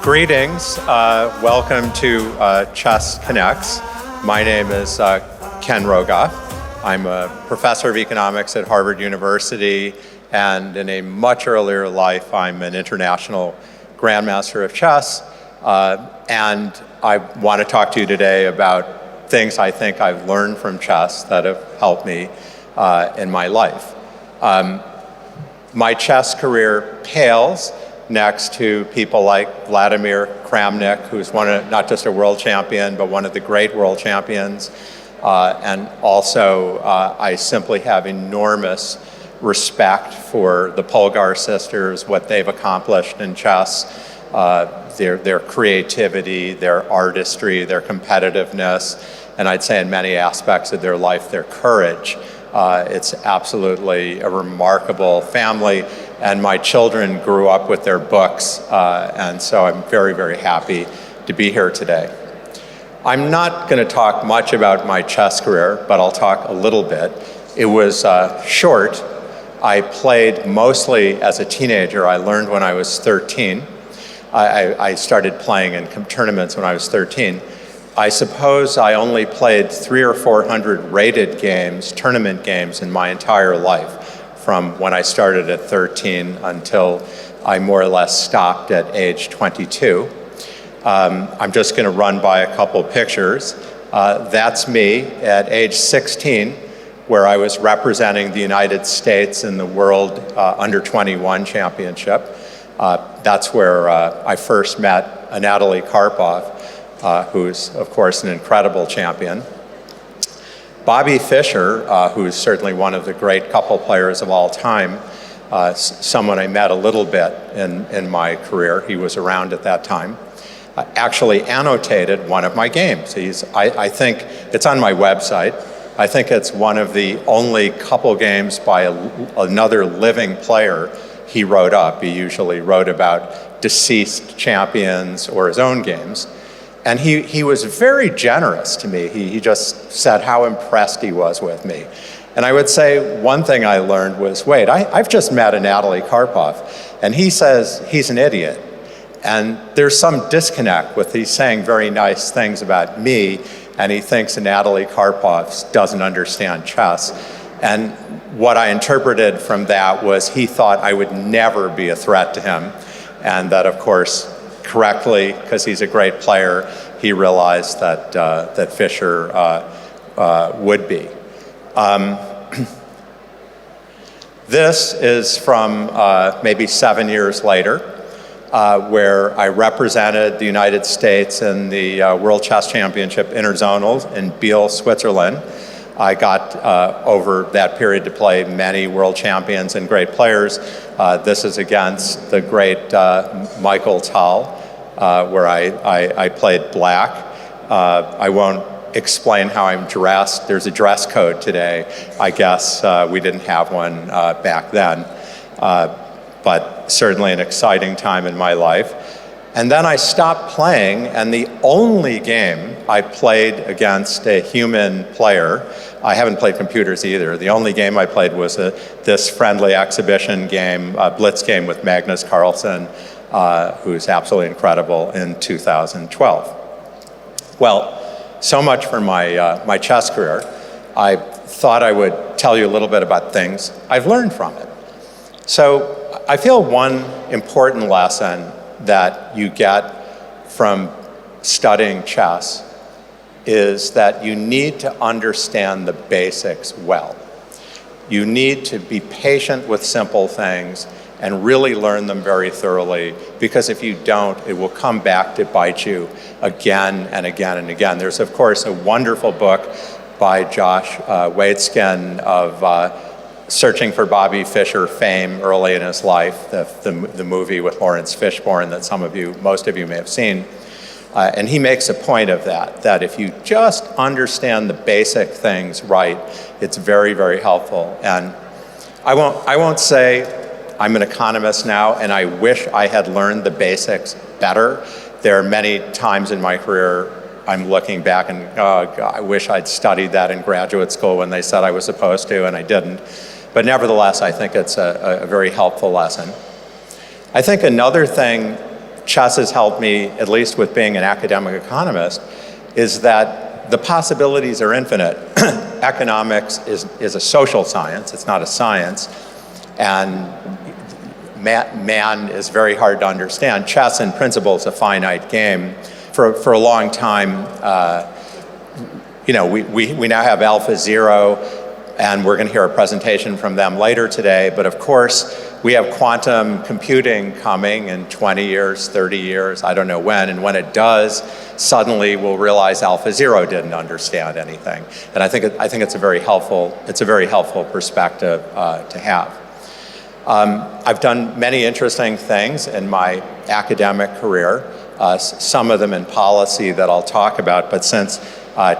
Greetings, welcome to Chess Connects. My name is Ken Rogoff. I'm a professor of economics at Harvard University, and in a much earlier life, I'm an international grandmaster of chess. And I want to talk to you today about things I think I've learned from chess that have helped me in my life. My chess career pales next to people like Vladimir Kramnik, who's not just a world champion, but one of the great world champions. And also, I simply have enormous respect for the Polgar sisters, what they've accomplished in chess, their creativity, their artistry, their competitiveness, and I'd say in many aspects of their life, their courage. It's absolutely a remarkable family, and my children grew up with their books, and so I'm very, very happy to be here today. I'm not going to talk much about my chess career, but I'll talk a little bit. It was short. I played mostly as a teenager. I learned when I was 13. I started playing in tournaments when I was 13. I suppose I only played 300 or 400 rated games, tournament games, in my entire life, from when I started at 13 until I more or less stopped at age 22. I'm just going to run by a couple pictures. That's me at age 16, where I was representing the United States in the World Under 21 Championship. That's where I first met Anatoly Karpov, who's, of course, an incredible champion. Bobby Fischer, who's certainly one of the great couple players of all time, someone I met a little bit in my career. He was around at that time. Actually annotated one of my games. I think it's on my website. I think it's one of the only couple games by another living player he wrote up. He usually wrote about deceased champions or his own games. And he was very generous to me. He just said how impressed he was with me. And I would say one thing I learned was, wait, I've just met Anatoly Karpov, and he says he's an idiot. And there's some disconnect with he's saying very nice things about me, and he thinks Anatoly Karpov doesn't understand chess. And what I interpreted from that was he thought I would never be a threat to him, and that, of course, correctly, because he's a great player, he realized that Fischer would be. This is from maybe 7 years later, where I represented the United States in the World Chess Championship Interzonal in Biel, Switzerland. I got over that period to play many world champions and great players. This is against the great Michael Tal, where I played black. I won't explain how I'm dressed. There's a dress code today. I guess we didn't have one back then, but certainly an exciting time in my life. And then I stopped playing, and the only game I played against a human player, I haven't played computers either, the only game I played was this friendly exhibition game, blitz game with Magnus Carlsen, who's absolutely incredible, in 2012. Well, so much for my chess career. I thought I would tell you a little bit about things I've learned from it. So I feel one important lesson that you get from studying chess is that you need to understand the basics well. You need to be patient with simple things and really learn them very thoroughly, because if you don't, it will come back to bite you again and again and again. There's, of course, a wonderful book by Josh Waitzkin of searching for Bobby Fischer fame early in his life, the movie with Lawrence Fishburne that most of you may have seen. And he makes a point of that if you just understand the basic things right, it's very, very helpful. And I won't say I'm an economist now, and I wish I had learned the basics better. There are many times in my career I'm looking back and, oh, God, I wish I'd studied that in graduate school when they said I was supposed to, and I didn't. But nevertheless, I think it's a very helpful lesson. I think another thing chess has helped me, at least with being an academic economist, is that the possibilities are infinite. Economics is a social science, it's not a science, and man is very hard to understand. Chess in principle is a finite game. For a long time, we now have AlphaZero, and we're going to hear a presentation from them later today, but of course, we have quantum computing coming in 20 years, 30 years, I don't know when, and when it does, suddenly we'll realize AlphaZero didn't understand anything. And I think it's a very helpful perspective to have. I've done many interesting things in my academic career, some of them in policy that I'll talk about, but since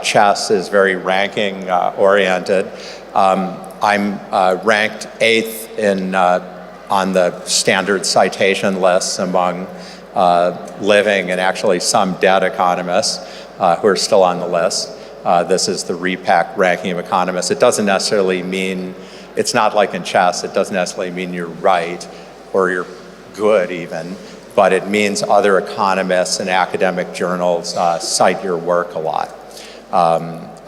chess is very ranking oriented, I'm ranked 8th on the standard citation lists among living and actually some dead economists who are still on the list. This is the REPAC ranking of economists. It doesn't necessarily mean, it's not like in chess, it doesn't necessarily mean you're right or you're good even, but it means other economists and academic journals cite your work a lot.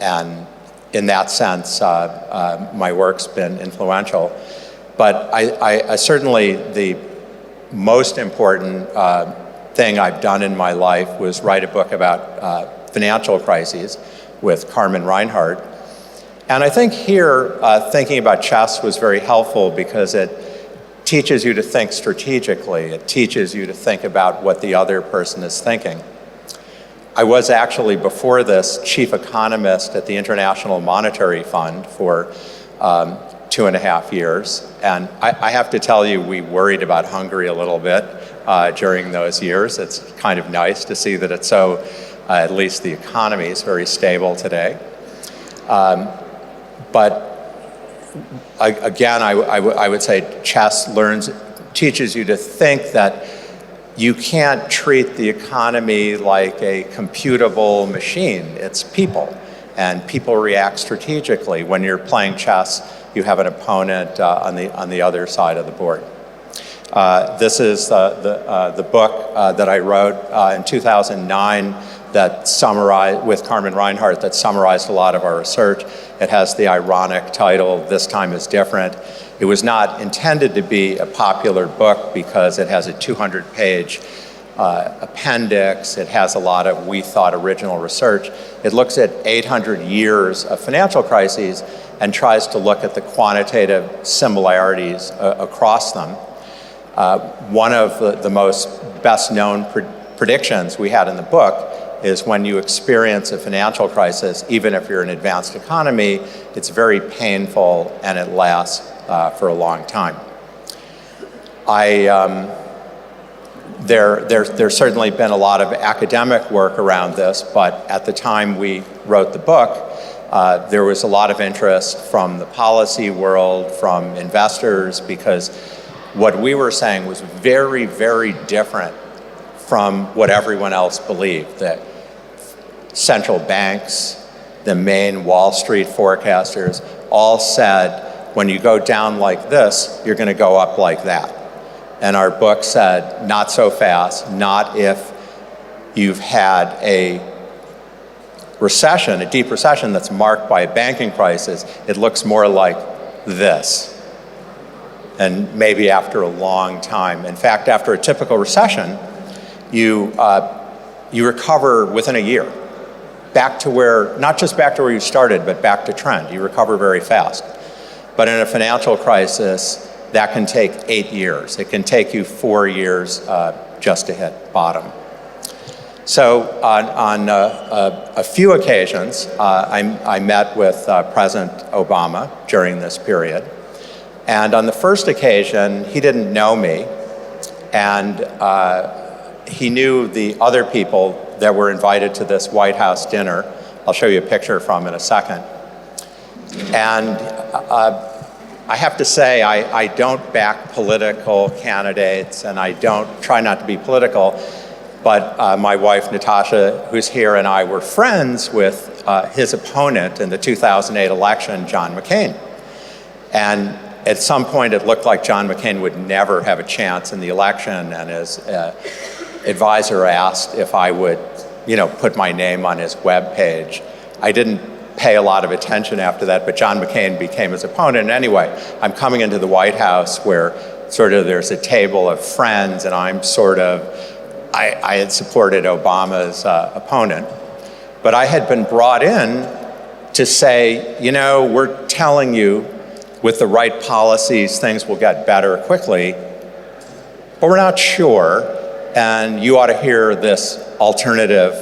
And in that sense, my work's been influential. But I certainly, the most important thing I've done in my life was write a book about financial crises with Carmen Reinhart. And I think here, thinking about chess was very helpful because it teaches you to think strategically. It teaches you to think about what the other person is thinking. I was actually, before this, chief economist at the International Monetary Fund for 2.5 years. And I have to tell you, we worried about Hungary a little bit during those years. It's kind of nice to see that it's so, at least the economy is very stable today. But again, I would say chess teaches you to think that you can't treat the economy like a computable machine. It's people, and people react strategically. When you're playing chess, you have an opponent on the other side of the board. This is the book that I wrote in 2009 that summarized, with Carmen Reinhart, that summarized a lot of our research. It has the ironic title, This Time is Different. It was not intended to be a popular book because it has a 200-page appendix. It has a lot of, we thought, original research. It looks at 800 years of financial crises and tries to look at the quantitative similarities across them. One of the most best-known predictions we had in the book is when you experience a financial crisis, even if you're an advanced economy, it's very painful and it lasts for a long time. There's certainly been a lot of academic work around this, but at the time we wrote the book, there was a lot of interest from the policy world, from investors, because what we were saying was very, very different from what everyone else believed, that central banks, the main Wall Street forecasters, all said, when you go down like this, you're going to go up like that. And our book said, not so fast, not if you've had a recession, a deep recession that's marked by a banking crisis. It looks more like this. And maybe after a long time. In fact, after a typical recession, you recover within a year. Back to where, not just back to where you started, but back to trend. You recover very fast. But in a financial crisis, that can take 8 years. It can take you 4 years just to hit bottom. So on a few occasions, I met with President Obama during this period. And on the first occasion, he didn't know me. And he knew the other people that were invited to this White House dinner. I'll show you a picture from in a second. And I have to say, I don't back political candidates, and I don't try not to be political, but my wife, Natasha, who's here, and I were friends with his opponent in the 2008 election, John McCain. And at some point, it looked like John McCain would never have a chance in the election, and his advisor asked if I would, put my name on his webpage. I didn't pay a lot of attention after that, but John McCain became his opponent. Anyway, I'm coming into the White House where there's a table of friends, and I'm I had supported Obama's opponent. But I had been brought in to say, we're telling you with the right policies, things will get better quickly, but we're not sure, and you ought to hear this alternative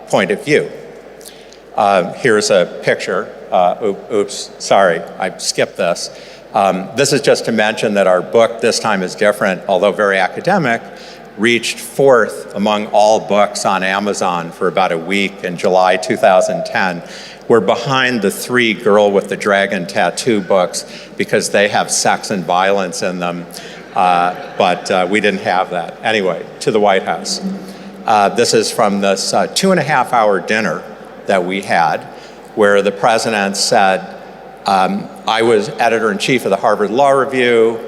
point of view. Here's a picture. Oops, sorry, I skipped this. This is just to mention that our book this time is different, although very academic, reached 4th among all books on Amazon for about a week in July 2010. We're behind the 3 Girl with the Dragon Tattoo books because they have sex and violence in them, but we didn't have that. Anyway, to the White House. This is from this 2.5-hour dinner that we had, where the president said, I was editor-in-chief of the Harvard Law Review.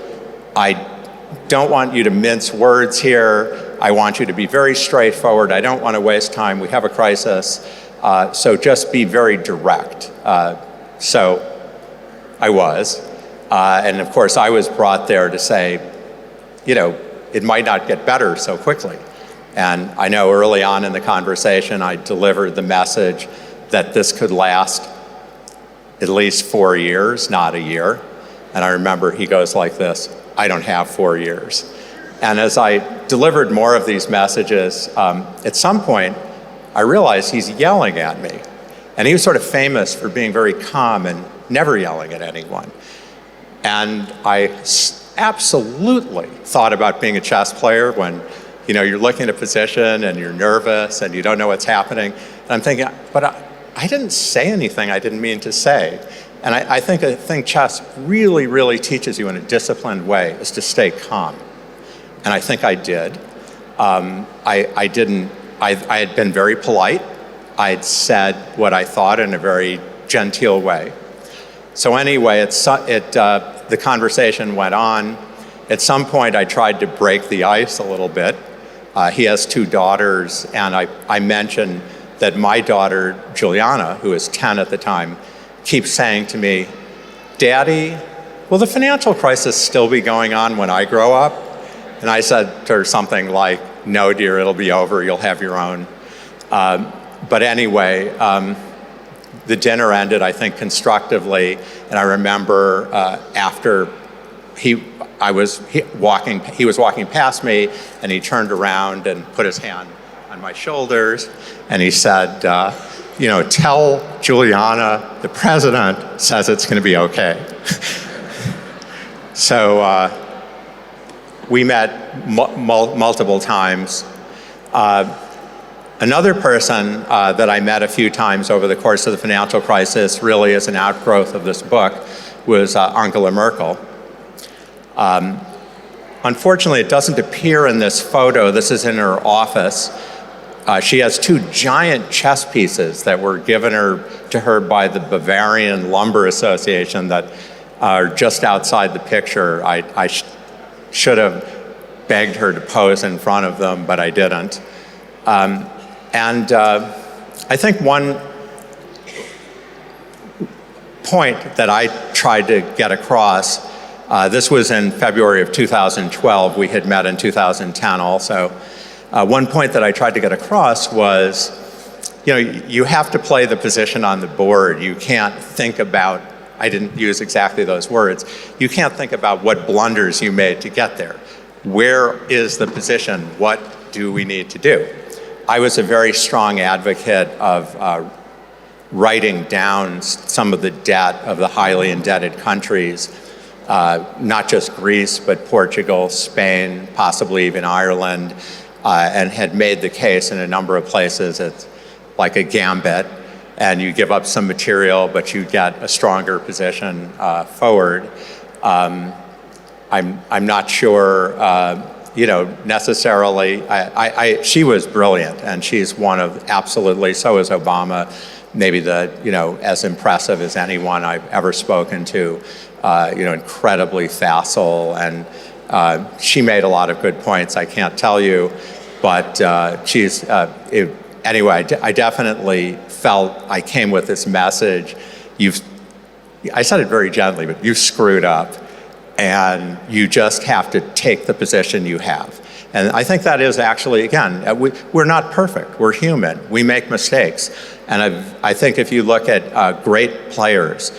I don't want you to mince words here. I want you to be very straightforward. I don't want to waste time. We have a crisis. So just be very direct. So I was. And of course, I was brought there to say, it might not get better so quickly. And I know early on in the conversation, I delivered the message that this could last at least 4 years, not a year. And I remember he goes like this, I don't have 4 years. And as I delivered more of these messages, at some point, I realized he's yelling at me. And he was sort of famous for being very calm and never yelling at anyone. And I absolutely thought about being a chess player when you're looking at a position and you're nervous and you don't know what's happening. And I'm thinking, but I didn't say anything I didn't mean to say. And I think chess really, really teaches you in a disciplined way is to stay calm. And I think I did. I had been very polite. I'd said what I thought in a very genteel way. So anyway, the conversation went on. At some point, I tried to break the ice a little bit. He has 2 daughters, and I mentioned that my daughter, Juliana, who was 10 at the time, keeps saying to me, Daddy, will the financial crisis still be going on when I grow up? And I said to her something like, no, dear, it'll be over, you'll have your own. But anyway, the dinner ended, I think, constructively, and I remember after he was walking past me, and he turned around and put his hand on my shoulders, and he said, tell Juliana the president says it's going to be okay. So we met multiple times. Another person that I met a few times over the course of the financial crisis, really as an outgrowth of this book, was Angela Merkel. Unfortunately, it doesn't appear in this photo. This is in her office. She has 2 giant chess pieces that were given to her by the Bavarian Lumber Association that are just outside the picture. I should have begged her to pose in front of them, but I didn't. And I think one point that I tried to get across, this was in February of 2012. We had met in 2010 also. One point that I tried to get across was, you have to play the position on the board. You can't think about, I didn't use exactly those words, you can't think about what blunders you made to get there. Where is the position? What do we need to do? I was a very strong advocate of writing down some of the debt of the highly indebted countries, not just Greece, but Portugal, Spain, possibly even Ireland, and had made the case in a number of places. It's like a gambit, and you give up some material, but you get a stronger position forward. I'm not sure, necessarily. She was brilliant, and she's one of absolutely. So is Obama, maybe as impressive as anyone I've ever spoken to. Incredibly facile, and she made a lot of good points. I can't tell you But anyway, I definitely felt I came with this message. I said it very gently, but you screwed up, and you just have to take the position you have. And I think that is actually, again, we're not perfect. We're human. We make mistakes. And I think if you look at great players,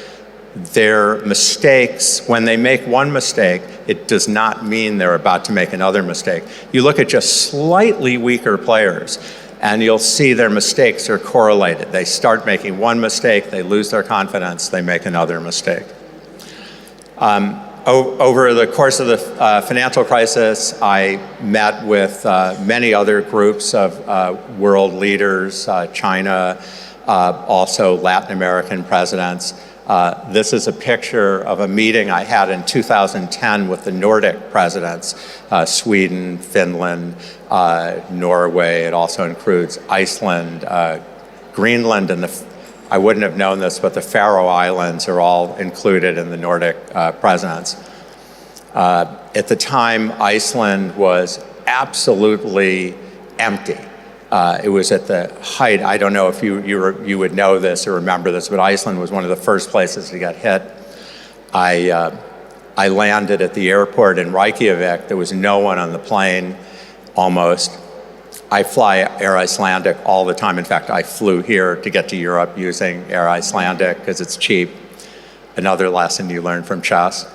their mistakes, when they make one mistake, it does not mean they're about to make another mistake. You look at just slightly weaker players, and you'll see their mistakes are correlated. They start making one mistake, they lose their confidence, they make another mistake. Over the course of the financial crisis, I met with many other groups of world leaders, China, also Latin American presidents. This is a picture of a meeting I had in 2010 with the Nordic presidents, Sweden, Finland, Norway. It also includes Iceland, Greenland, and I wouldn't have known this, but the Faroe Islands are all included in the Nordic presidents. At the time, Iceland was absolutely empty. It was at the height. I don't know if you would know this or remember this, but Iceland was one of the first places to get hit. I landed at the airport in Reykjavik. There was no one on the plane, almost. I fly Air Icelandic all the time. In fact, I flew here to get to Europe using Air Icelandic because it's cheap. Another lesson you learn from chess.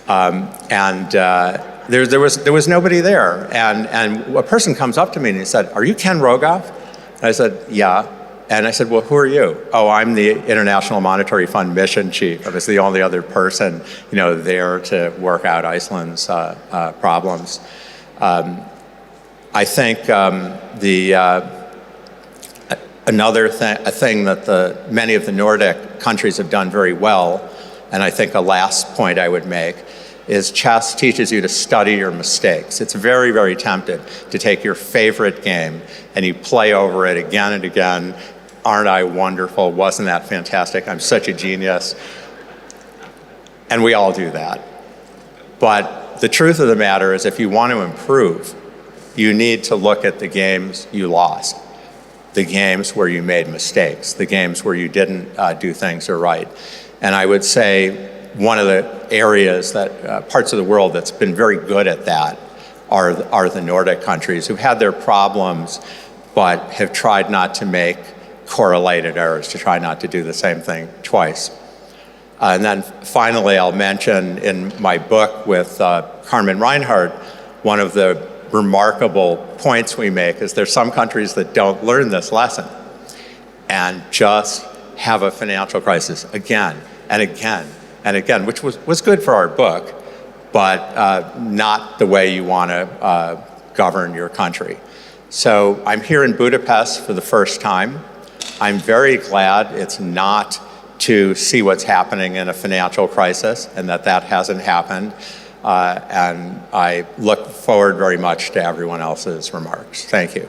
There was nobody there, and a person comes up to me and he said, "Are you Ken Rogoff?" And I said, "Yeah." And I said, "Well, who are you?" "Oh, I'm the International Monetary Fund mission chief." I was the only other person, there to work out Iceland's problems. I think another thing that many of the Nordic countries have done very well, and I think a last point I would make, is chess teaches you to study your mistakes. It's very, very tempting to take your favorite game and you play over it again and again. Aren't I wonderful? Wasn't that fantastic? I'm such a genius. And we all do that. But the truth of the matter is, if you want to improve, you need to look at the games you lost, the games where you made mistakes, the games where you didn't do things right. And I would say one of the areas that parts of the world that's been very good at that are the Nordic countries, who've had their problems but have tried not to make correlated errors, to try not to do the same thing twice. And then finally, I'll mention in my book with Carmen Reinhardt, one of the remarkable points we make is there's some countries that don't learn this lesson and just have a financial crisis again and again and again, which was good for our book, but not the way you want to govern your country. So I'm here in Budapest for the first time. I'm very glad it's not to see what's happening in a financial crisis and that hasn't happened. And I look forward very much to everyone else's remarks. Thank you.